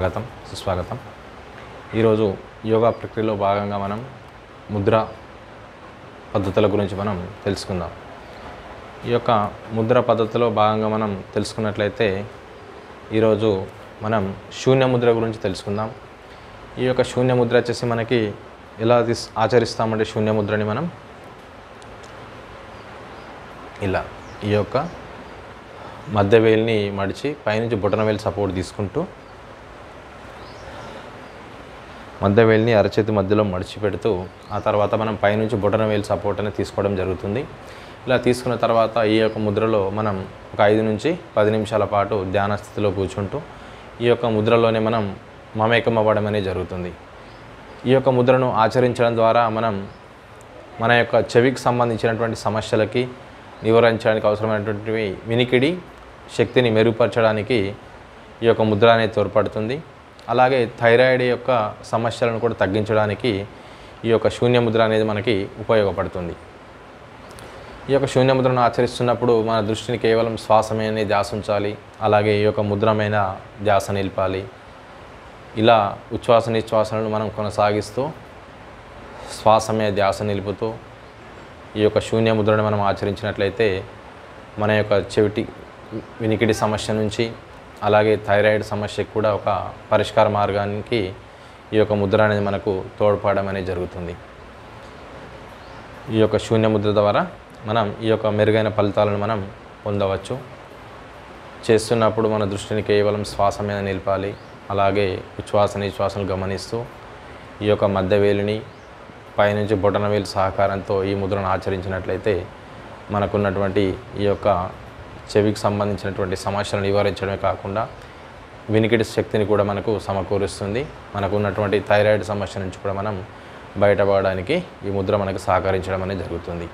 స్వాగతం సుస్వాగతం ఈరోజు యోగా ప్రక్రియలో భాగంగా మనం ముద్ర పద్ధతుల గురించి మనం తెలుసుకుందాం. ఈ యొక్క ముద్ర పద్ధతిలో భాగంగా మనం తెలుసుకున్నట్లయితే ఈరోజు మనం శూన్య ముద్ర గురించి తెలుసుకుందాం. ఈ యొక్క శూన్య ముద్ర వచ్చేసి మనకి ఎలా ఆచరిస్తామంటే శూన్య ముద్రని మనం ఇలా ఈ యొక్క మధ్య వేలిని మడిచి పైనుంచి బొటన వేలు సపోర్ట్ తీసుకుంటూ మధ్య వేలిని అరచేతి మధ్యలో మడిచి పెడుతూ ఆ తర్వాత మనం పైనుంచి బొటన వేలు సపోర్ట్ అనేది తీసుకోవడం జరుగుతుంది. ఇలా తీసుకున్న తర్వాత ఈ యొక్క ముద్రలో మనం ఒక 5 నుంచి 10 నిమిషాల పాటు ధ్యాన స్థితిలో కూర్చుంటూ ఈ యొక్క ముద్రలోనే మనం మమేకం అవ్వడం అనేది జరుగుతుంది. ఈ యొక్క ముద్రను ఆచరించడం ద్వారా మనం మన యొక్క చెవికి సంబంధించినటువంటి సమస్యలకి నివారించడానికి అవసరమైనటువంటి వినికిడి శక్తిని మెరుగుపరచడానికి ఈ యొక్క ముద్ర అనేది తోడ్పడుతుంది. అలాగే థైరాయిడ్ యొక్క సమస్యలను కూడా తగ్గించడానికి ఈ యొక్క శూన్య ముద్ర అనేది మనకి ఉపయోగపడుతుంది. ఈ యొక్క శూన్య ముద్రను ఆచరిస్తున్నప్పుడు మన దృష్టిని కేవలం శ్వాస మీదనే ధ్యాస ఉంచాలి. అలాగే ఈ యొక్క ముద్రమైన ధ్యాస నిలిపాలి. ఇలా ఉచ్ఛ్వాస నిశ్వాసలను మనం కొనసాగిస్తూ శ్వాస మీద ధ్యాస నిలుపుతూ ఈ యొక్క శూన్య ముద్రను మనం ఆచరించినట్లయితే మన యొక్క చెవిటి వినికిడి సమస్య నుంచి అలాగే థైరాయిడ్ సమస్యకు కూడా ఒక పరిష్కార మార్గానికి ఈ యొక్క ముద్ర అనేది మనకు తోడ్పడడం అనేది జరుగుతుంది. ఈ యొక్క శూన్య ముద్ర ద్వారా మనం ఈ యొక్క మెరుగైన ఫలితాలను మనం పొందవచ్చు. చేస్తున్నప్పుడు మన దృష్టిని కేవలం శ్వాస మీద నిలపాలి. అలాగే ఉచ్ఛ్వాస నిశ్వాసను గమనిస్తూ ఈ యొక్క మధ్య వేలిని పైనుంచి బొటన వేలు సహకారంతో ఈ ముద్రను ఆచరించినట్లయితే మనకున్నటువంటి ఈ యొక్క చెవికి సంబంధించినటువంటి సమస్యలను నివారించడమే కాకుండా వినికిడి శక్తిని కూడా మనకు సమకూరుస్తుంది. మనకు ఉన్నటువంటి థైరాయిడ్ సమస్య నుంచి కూడా మనం బయటపడడానికి ఈ ముద్ర మనకు సహకరించడం అనేది జరుగుతుంది.